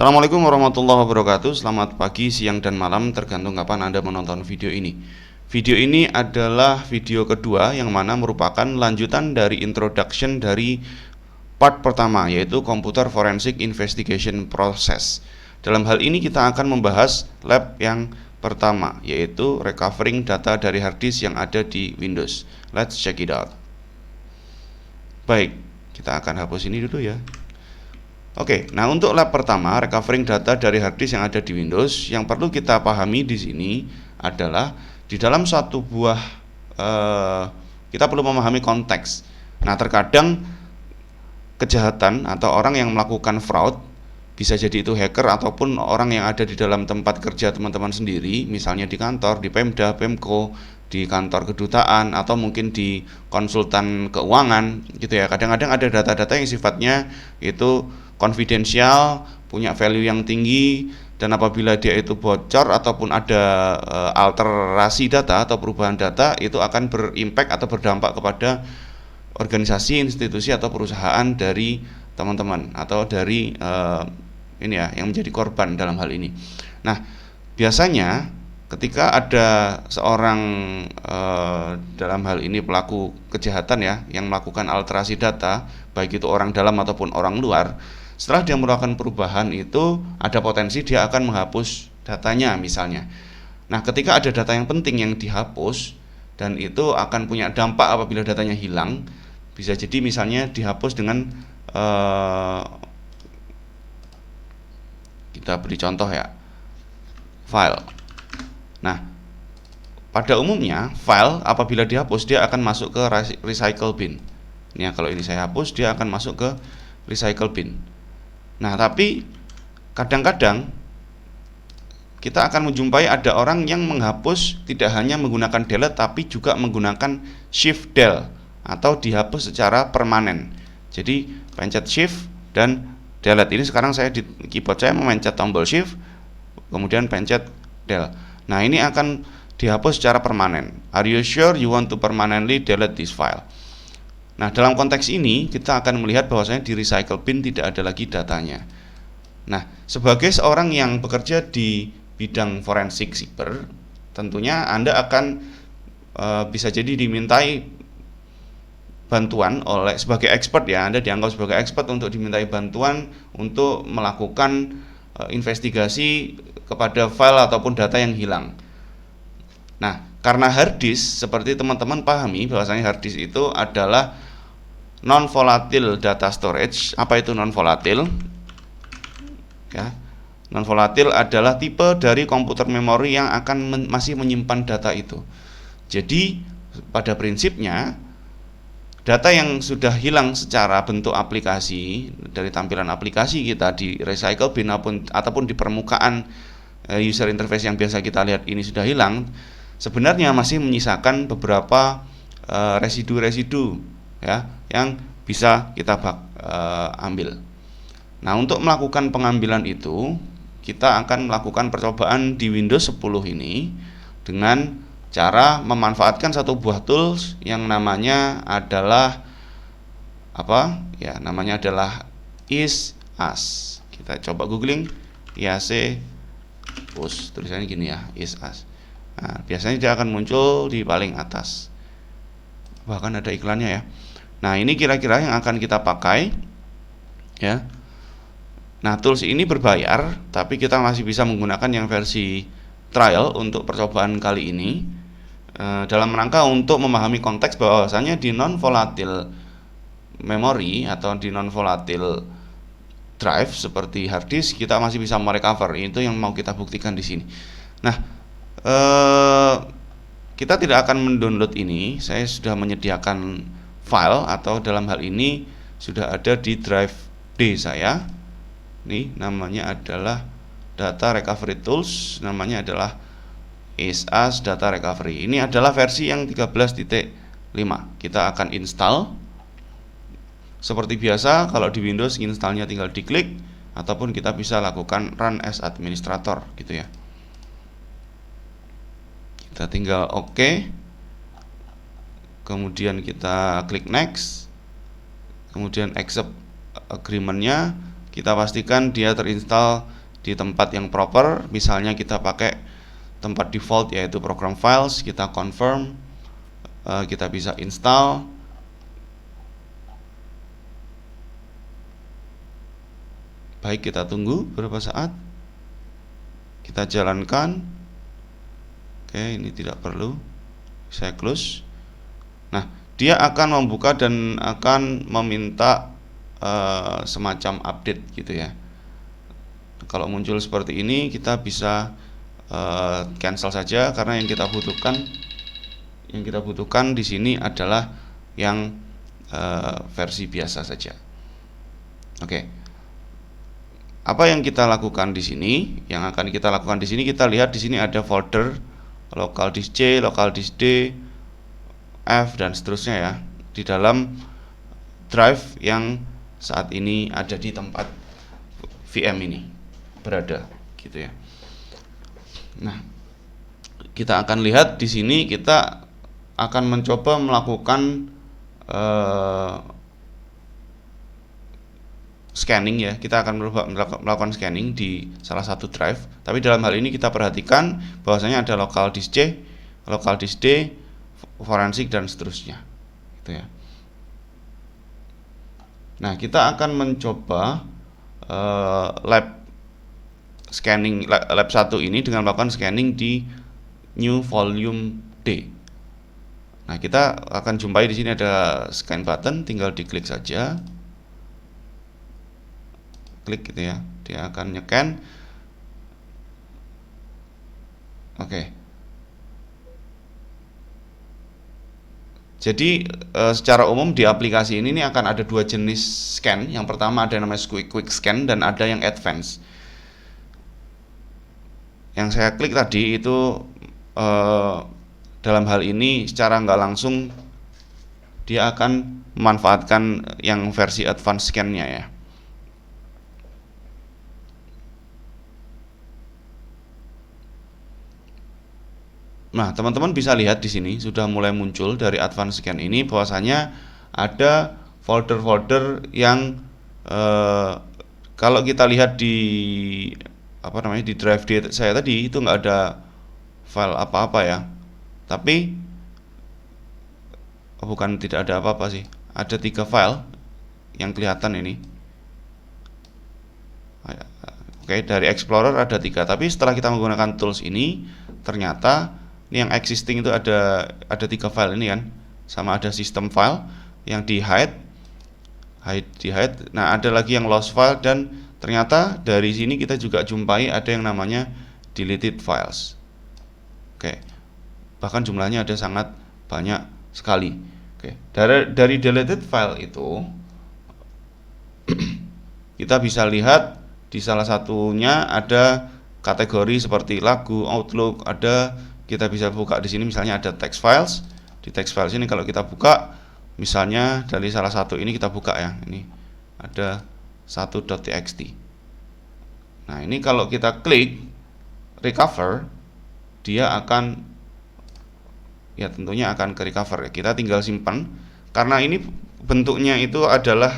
Assalamualaikum warahmatullahi wabarakatuh. Selamat pagi, siang, dan malam tergantung kapan Anda menonton video ini. Video ini adalah video kedua yang mana merupakan lanjutan dari introduction dari part pertama, yaitu Computer Forensic Investigation Process. Dalam hal ini kita akan membahas lab yang pertama, yaitu recovering data dari hard disk yang ada di Windows. Let's check it out. Baik, kita akan hapus ini dulu ya. Oke, nah untuk lab pertama, recovering data dari hard disk yang ada di Windows, yang perlu kita pahami di sini adalah di dalam satu buah kita perlu memahami konteks. Nah, terkadang kejahatan atau orang yang melakukan fraud, bisa jadi itu hacker ataupun orang yang ada di dalam tempat kerja teman-teman sendiri, misalnya di kantor, di Pemda, Pemko, di kantor kedutaan, atau mungkin di konsultan keuangan gitu ya. Kadang-kadang ada data-data yang sifatnya itu konfidensial, punya value yang tinggi, dan apabila dia itu bocor ataupun ada alterasi data atau perubahan data, itu akan berimpact atau berdampak kepada organisasi, institusi, atau perusahaan dari teman-teman atau dari ini ya, yang menjadi korban dalam hal ini. Nah, biasanya ketika ada seorang dalam hal ini pelaku kejahatan ya, yang melakukan alterasi data, baik itu orang dalam ataupun orang luar, setelah dia melakukan perubahan itu ada potensi dia akan menghapus datanya misalnya. Nah, ketika ada data yang penting yang dihapus dan itu akan punya dampak apabila datanya hilang, bisa jadi misalnya dihapus dengan kita beri contoh ya, file. Nah, pada umumnya file apabila dihapus dia akan masuk ke recycle bin. Ini ya, kalau ini saya hapus dia akan masuk ke recycle bin. Nah, tapi kadang-kadang kita akan menjumpai ada orang yang menghapus tidak hanya menggunakan delete tapi juga menggunakan shift del atau dihapus secara permanen. Jadi pencet shift dan delete. Ini sekarang saya di keyboard saya memencet tombol shift kemudian pencet del. Nah, ini akan dihapus secara permanen. Are you sure you want to permanently delete this file? Nah, dalam konteks ini kita akan melihat bahwasanya di recycle bin tidak ada lagi datanya. Nah, sebagai seorang yang bekerja di bidang forensik siber, tentunya Anda akan bisa jadi dimintai bantuan oleh sebagai expert ya, Anda dianggap sebagai expert untuk dimintai bantuan untuk melakukan investigasi kepada file ataupun data yang hilang. Nah, karena hard disk, seperti teman-teman pahami bahwasanya hard disk itu adalah non-volatile data storage. Apa itu non-volatile? Ya, non-volatile adalah tipe dari komputer memori yang akan masih menyimpan data itu. Jadi, pada prinsipnya data yang sudah hilang secara bentuk aplikasi dari tampilan aplikasi kita di recycle bin ataupun di permukaan user interface yang biasa kita lihat ini sudah hilang, sebenarnya masih menyisakan beberapa residu-residu ya yang bisa kita ambil. Nah, untuk melakukan pengambilan itu kita akan melakukan percobaan di Windows 10 ini dengan cara memanfaatkan satu buah tools yang namanya adalah apa? Ya, namanya adalah is-as. Kita coba googling IAC push, tulisannya gini ya, is-as. Nah, biasanya dia akan muncul di paling atas. Bahkan ada iklannya ya. Nah, ini kira-kira yang akan kita pakai ya. Nah, tools ini berbayar, tapi kita masih bisa menggunakan yang versi trial untuk percobaan kali ini dalam rangka untuk memahami konteks bahwasanya di non-volatile memory atau di non-volatile drive seperti hard disk kita masih bisa merecover. Itu yang mau kita buktikan di sini. Nah, kita tidak akan mendownload ini. Saya sudah menyediakan file atau dalam hal ini sudah ada di drive D saya. Ini namanya adalah data recovery tools, namanya adalah is-as data recovery. Ini adalah versi yang 13.5. Kita akan install. Seperti biasa kalau di Windows installnya tinggal diklik ataupun kita bisa lakukan run as administrator gitu ya. Kita tinggal OK. Kemudian kita klik next. Kemudian accept agreement-nya. kita pastikan dia terinstall di tempat yang proper. Misalnya kita pakai tempat default yaitu program files, kita confirm, kita bisa install. Baik, kita tunggu beberapa saat, kita jalankan. Oke, ini tidak perlu, saya close. Nah, dia akan membuka dan akan meminta semacam update gitu ya. Kalau muncul seperti ini, kita bisa cancel saja, karena yang kita butuhkan di sini adalah yang versi biasa saja. Oke. Apa yang kita lakukan di sini? Yang akan kita lakukan di sini, kita lihat di sini ada folder local disk C, local disk D, F, dan seterusnya ya, di dalam drive yang saat ini ada di tempat VM ini berada gitu ya. Nah, kita akan lihat di sini, kita akan mencoba melakukan scanning ya. Kita akan melakukan scanning di salah satu drive. Tapi dalam hal ini kita perhatikan bahwasanya ada local disk C, local disk D, forensik, dan seterusnya gitu ya. Nah, kita akan mencoba lab 1 ini dengan melakukan scanning di new volume D. Nah, kita akan jumpai di sini ada scan button, tinggal diklik saja. Klik gitu ya, dia akan nyekan. Oke. Jadi secara umum di aplikasi ini akan ada dua jenis scan. Yang pertama ada yang namanya quick scan dan ada yang advance. Yang saya klik tadi itu dalam hal ini secara nggak langsung dia akan memanfaatkan yang versi advance scan-nya ya. Nah, teman-teman bisa lihat di sini sudah mulai muncul dari advance scan ini bahwasanya ada folder-folder yang kalau kita lihat di di drive D saya tadi itu nggak ada file apa-apa ya. Tapi bukan tidak ada apa-apa sih. Ada 3 file yang kelihatan ini. Oke, dari Explorer ada 3. Tapi setelah kita menggunakan tools ini, ternyata ini yang existing itu ada 3 file ini kan, sama ada system file yang di hide. Nah, ada lagi yang lost file, dan ternyata dari sini kita juga jumpai ada yang namanya deleted files. Oke, bahkan jumlahnya ada sangat banyak sekali. Oke, dari deleted file itu kita bisa lihat di salah satunya ada kategori seperti lagu, Outlook, ada. Kita bisa buka di sini misalnya ada text files. Di text files ini kalau kita buka, misalnya dari salah satu ini kita buka ya. Ini ada 1.txt. Nah, ini kalau kita klik recover, dia akan ya tentunya akan ke recover. Kita tinggal simpan karena ini bentuknya itu adalah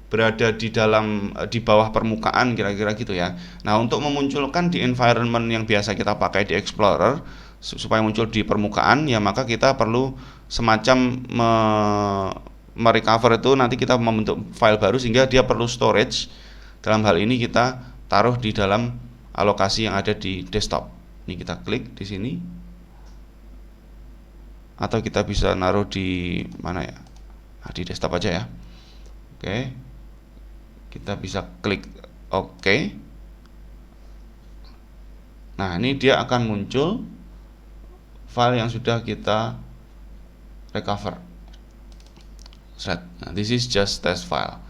berada di bawah permukaan kira-kira gitu ya. Nah, untuk memunculkan di environment yang biasa kita pakai di Explorer supaya muncul di permukaan ya, maka kita perlu semacam merecover itu, nanti kita membentuk file baru sehingga dia perlu storage. Dalam hal ini kita taruh di dalam alokasi yang ada di desktop. Ini kita klik di sini. Atau kita bisa naruh di mana ya? Nah, di desktop aja ya. Oke. Kita bisa klik OK. Nah, ini dia akan muncul file yang sudah kita recover. Nah, this is just test file.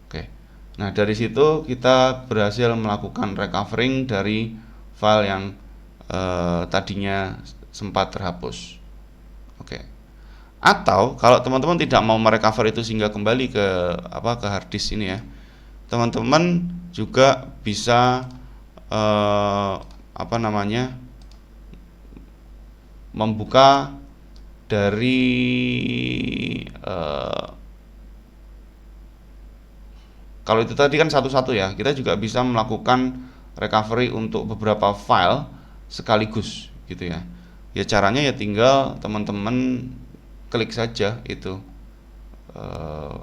Oke. Nah, dari situ kita berhasil melakukan recovering dari file yang tadinya sempat terhapus. Oke. Atau kalau teman-teman tidak mau merecover itu sehingga kembali ke hard disk ini ya, teman-teman juga bisa membuka dari Kalau itu tadi kan satu-satu ya, kita juga bisa melakukan recovery untuk beberapa file sekaligus gitu ya. Ya caranya ya tinggal teman-teman klik saja itu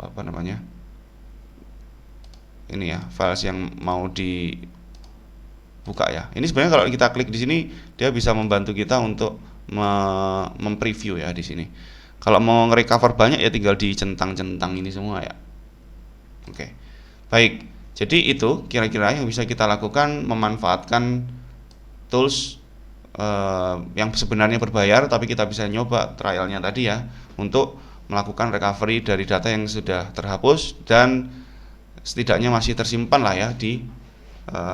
apa namanya, ini ya, files yang mau dibuka ya. Ini sebenarnya kalau kita klik di sini dia bisa membantu kita untuk mempreview ya di sini. Kalau mau nge-recover banyak ya tinggal dicentang-centang ini semua ya. Oke. Baik. Jadi itu kira-kira yang bisa kita lakukan memanfaatkan tools yang sebenarnya berbayar tapi kita bisa nyoba trialnya tadi ya untuk melakukan recovery dari data yang sudah terhapus dan setidaknya masih tersimpan lah ya di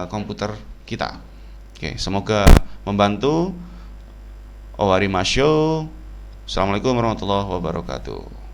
komputer kita. Oke, semoga membantu. Owarima Show. Assalamualaikum warahmatullahi wabarakatuh.